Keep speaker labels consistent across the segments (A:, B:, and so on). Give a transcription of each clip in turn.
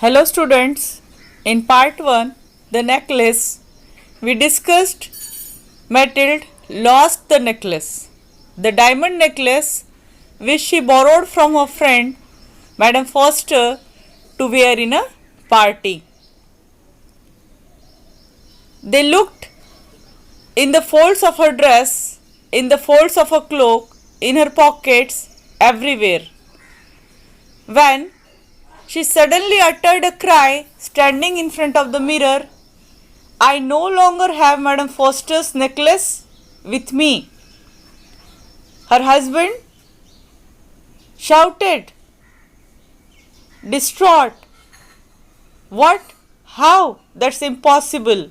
A: Hello students, in part 1, the necklace, we discussed Mathilde lost the necklace. The diamond necklace which she borrowed from her friend Madame Foster to wear in a party. They looked in the folds of her dress, in the folds of her cloak, in her pockets, everywhere. When she suddenly uttered a cry, standing in front of the mirror, I no longer have Madame Foster's necklace with me. Her husband shouted, distraught, what? How? That's impossible.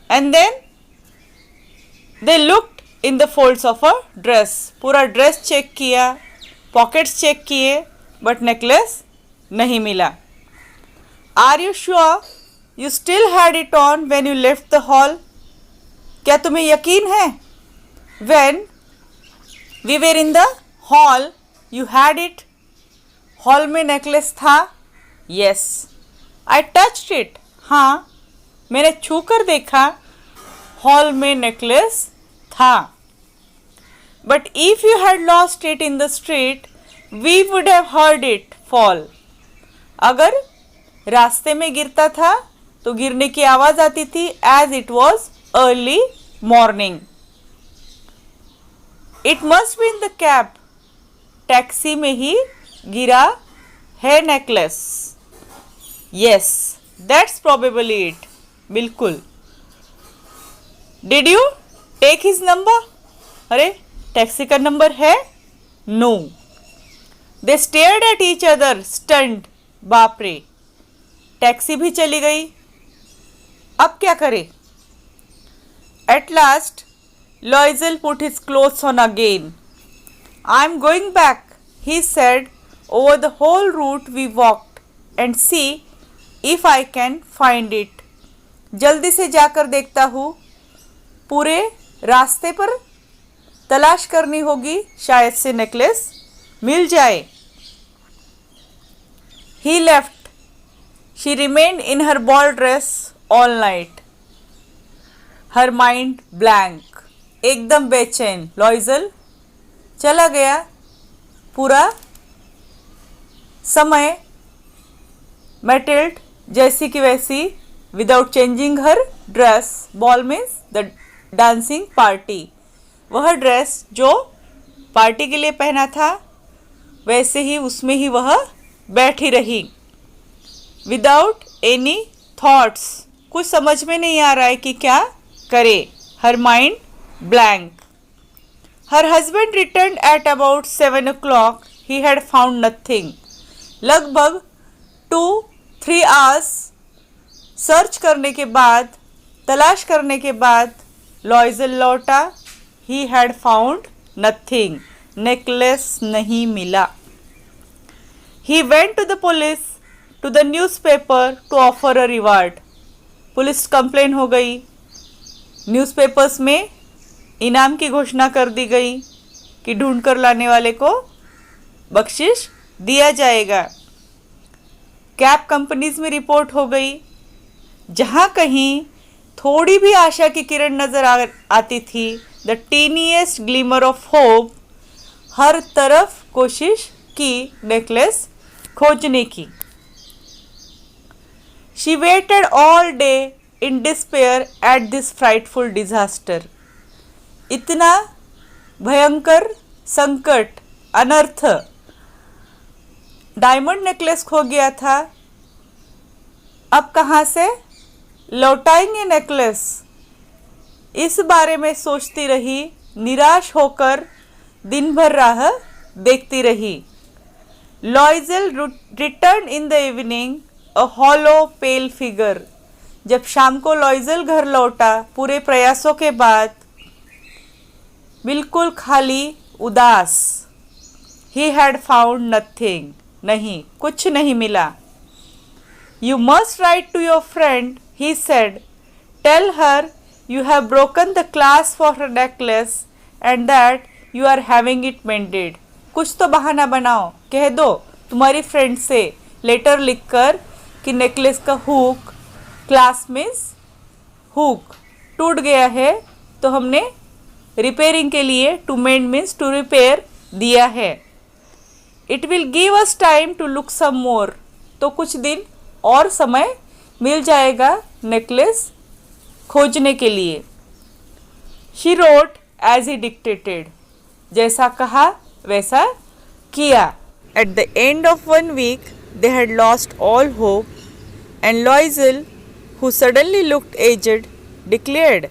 A: And then they looked in the folds of her dress. पूरा dress check किया, pockets check किए, but necklace नहीं मिला. Are you sure you still had it on when you left the hall? क्या तुम्हें यकीन है when we were in the hall you had it? Hall में नेकलेस था? यस. I touched it. हाँ, मैंने छू कर देखा, हॉल में नेकलेस था. But if you had lost it in the street we would have heard it fall. अगर रास्ते में गिरता था तो गिरने की आवाज आती थी, as it was early morning. It must be in the cab. Taxi में ही गिरा है necklace. Yes, that's probably it. बिल्कुल. Did you take his number? अरे, टैक्सी का नंबर है? No. They stared at each other stunned. बाप रे, टैक्सी भी चली गई. अब क्या करे? At last Loisel put his clothes on again. I am going back, he said, over the whole root we walked and see if I can find it. जल्दी से जाकर देखता हूँ. पूरे रास्ते पर तलाश करनी होगी, शायद से नेकलेस मिल जाए. He left. She remained in her ball dress all night. Her mind blank. एकदम बेचैन. लॉयजल चला गया. पूरा समय मैटिल्ड जैसी की वैसी, without changing her dress. Ball means the dancing party. वह ड्रेस जो पार्टी के लिए पहना था वैसे ही उसमें ही वह बैठी रही. Without any thoughts. कुछ समझ में नहीं आ रहा है कि क्या करे. Her mind blank. Her husband return at about 7 o'clock. He had found nothing. लगभग 2-3 आवर्स सर्च करने के बाद, तलाश करने के बाद लॉयजल लौटा. ही हैड फाउंड नथिंग. नेकलेस नहीं मिला. He went to the police, to the newspaper to offer a reward. Police complain हो गई. न्यूज़पेपर्स में इनाम की घोषणा कर दी गई कि ढूंढ कर लाने वाले को बख्शिश दिया जाएगा. कैब कंपनीज में रिपोर्ट हो गई. जहाँ कहीं थोड़ी भी आशा की किरण नजर आती थी, द टीनिएस्ट ग्लिमर ऑफ होप, हर तरफ कोशिश की नेकलेस खोजने की. She weighted all day in despair at this frightful disaster. इतना भयंकर संकट, अनर्थ. डायमंड नेकलेस खो गया था. अब कहाँ से लौटाएंगे नेकलेस? इस बारे में सोचती रही. निराश होकर दिन भर राह देखती रही. Loisel return in the evening, a hollow pale figure. जब शाम को लॉयजल घर लौटा, पूरे प्रयासों के बाद बिल्कुल खाली, उदास. He had found nothing. नहीं, कुछ नहीं मिला. You must write to your friend, he said. Tell her you have broken the clasp for her necklace and that you are having it mended. कुछ तो बहाना बनाओ, कह दो तुम्हारी फ्रेंड से लेटर लिखकर कि नेकलेस का हुक, क्लास मीन्स हुक, टूट गया है तो हमने रिपेयरिंग के लिए to mend means to repair दिया है। It will give us time to look some more, तो कुछ दिन और समय मिल जाएगा नेकलेस खोजने के लिए। She wrote as he dictated, जैसा कहा वैसा किया। At the end of 1 week they had lost all hope and Loisel, who suddenly looked aged, declared,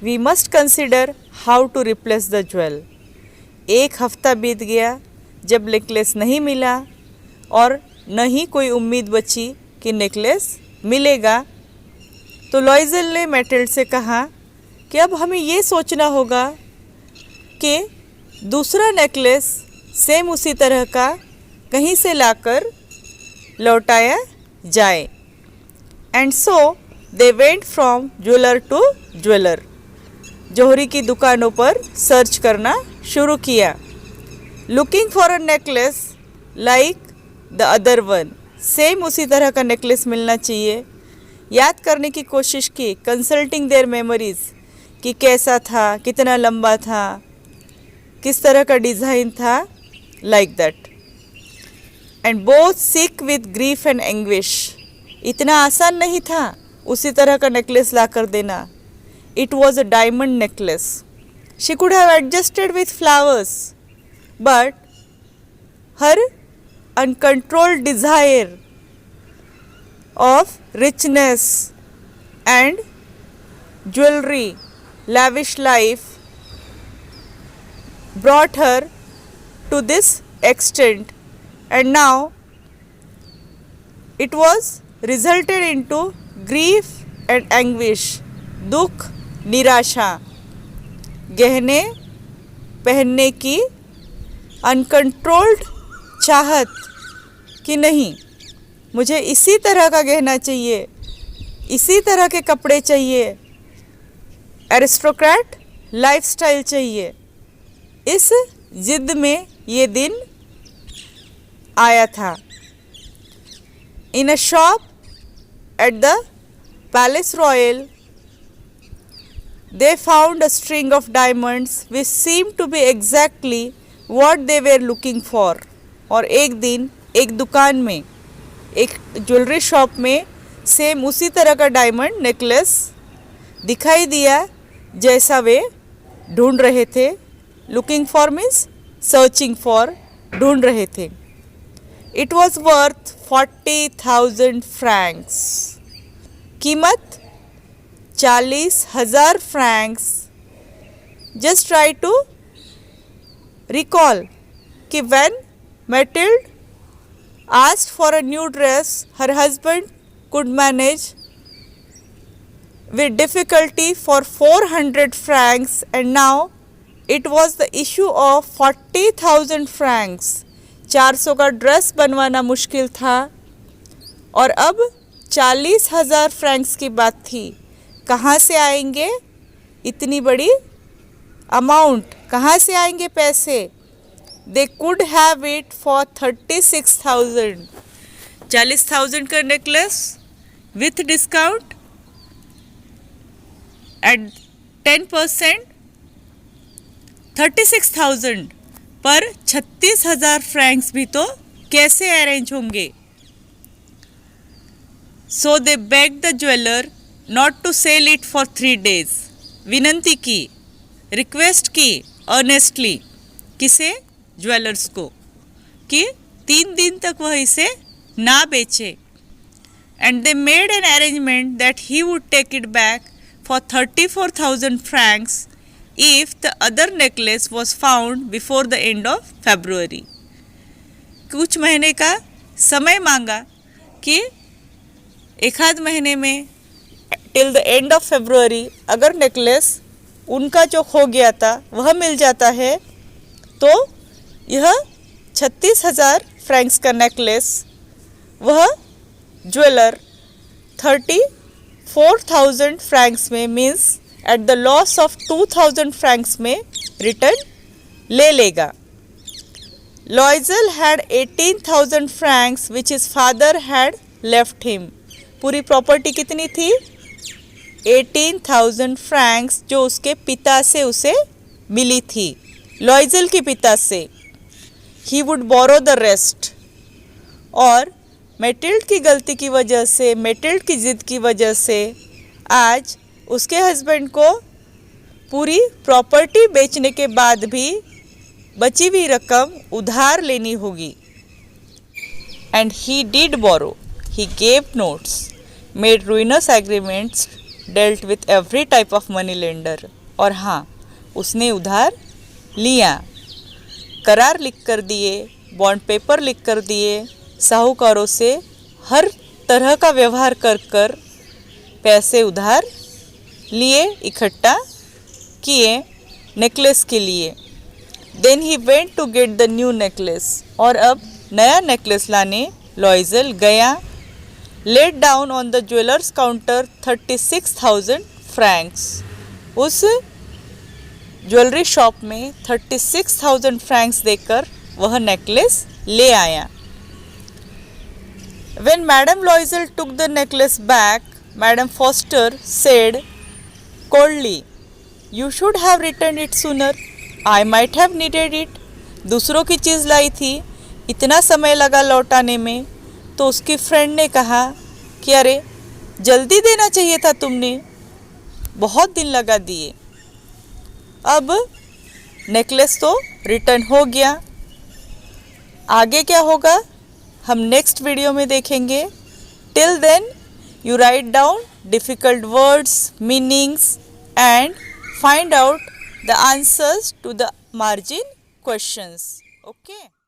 A: "We must consider how to replace the jewel." 1 हफ्ता बीत गया जब नेकलेस नहीं मिला और न ही कोई उम्मीद बची कि नेकलेस मिलेगा, तो लॉइजल ने मैटिल्ड से कहा कि अब हमें ये सोचना होगा कि दूसरा नेकलेस सेम उसी तरह का कहीं से लाकर लौटाया जाए। And so they went from jeweller to jeweller, जौहरी की दुकानों पर सर्च करना शुरू किया। Looking for a necklace like the other one, same उसी तरह का नेकलेस मिलना चाहिए। याद करने की कोशिश की, कंसल्टिंग देयर मेमोरीज, कि कैसा था, कितना लंबा था, किस तरह का डिज़ाइन था, like that. And both sick with grief and anguish, इतना आसान नहीं था उसी तरह का नेकलेस ला कर देना। It was a diamond necklace. She could have adjusted with flowers, but her uncontrolled desire of richness and jewelry, lavish life brought her to this extent, and now it was resulted into grief and anguish, दुख, निराशा। गहने पहनने की uncontrolled चाहत कि नहीं, मुझे इसी तरह का गहना चाहिए, इसी तरह के कपड़े चाहिए, एरिस्टोक्रेट लाइफस्टाइल चाहिए। इस जिद में ये दिन आया था। In a shop at the Palais Royal they found a string of diamonds which seemed to be exactly what they were looking for। और एक दिन एक दुकान में, एक ज्वेलरी शॉप में सेम उसी तरह का डायमंड नेकलेस दिखाई दिया जैसा वे ढूंढ रहे थे। Looking for means searching for, ढूंढ रहे थे। इट वॉज वर्थ 40,000 फ्रैंक्स, कीमत 40,000 francs. Just try to recall कि when Mathilde asked for a new dress, her husband could manage with difficulty for 400 francs, and now it was the issue of 40,000 francs। 400 का dress बनवाना मुश्किल था और अब 40,000 Franks की बात थी। कहाँ से आएंगे इतनी बड़ी अमाउंट, कहाँ से आएंगे पैसे? They could have it for 36,000। 40,000 का नेकलेस विथ डिस्काउंट एट 10%, 36,000 पर 36,000 फ्रैंक्स भी तो कैसे अरेंज होंगे? So they beg the jeweller not to sell it for 3 days। विनंती की, रिक्वेस्ट की अर्नेस्टली, किसे? ज्वेलर्स को, कि 3 दिन तक वह इसे ना बेचे। And they made an arrangement that he would take it back for 34,000 francs if the other necklace was found before the end of February. कुछ महीने का समय मांगा कि 1 महीने में till the end of February अगर नेकलेस उनका जो खो गया था वह मिल जाता है तो यह 36,000 फ्रैंक्स का नेकलेस वह ज्वेलर 34,000 फ्रैंक्स में means at the loss of 2,000 Franks में रिटर्न ले लेगा। लॉइजल had 18,000 Franks which his father had left him. पूरी प्रॉपर्टी कितनी थी? 18,000 फ्रैंक्स जो उसके पिता से उसे मिली थी, लॉइजल के पिता से। He would borrow the rest. और मेटिल्ड की गलती की वजह से, मेटिल्ड की ज़िद की वजह से आज उसके हस्बैंड को पूरी प्रॉपर्टी बेचने के बाद भी बची हुई रकम उधार लेनी होगी। And he did borrow, he gave notes, made ruinous agreements, dealt with every type of money lender. और हाँ, उसने उधार लिया, करार लिख कर दिए, बॉन्ड पेपर लिख कर दिए, साहूकारों से हर तरह का व्यवहार कर कर पैसे उधार लिए, इकट्ठा किए नेकलेस के लिए। Then he went to get the new necklace. और अब नया नेकलेस लाने लॉइजल गया। Laid down on the jeweller's counter 36,000 francs. उस ज्वेलरी शॉप में 36,000 फ्रैंक्स देकर वह नेकलेस ले आया। When Madame Loisel took the necklace back, Madame Foster said coldly, "You should have returned it sooner. I might have needed it." दूसरों की चीज़ लाई थी, इतना समय लगा लौटाने में, तो उसकी फ्रेंड ने कहा कि अरे जल्दी देना चाहिए था तुमने, बहुत दिन लगा दिए। अब नेकलेस तो रिटर्न हो गया, आगे क्या होगा हम नेक्स्ट वीडियो में देखेंगे। Till then you write down difficult words, meanings and find out the answers to the margin questions. Okay.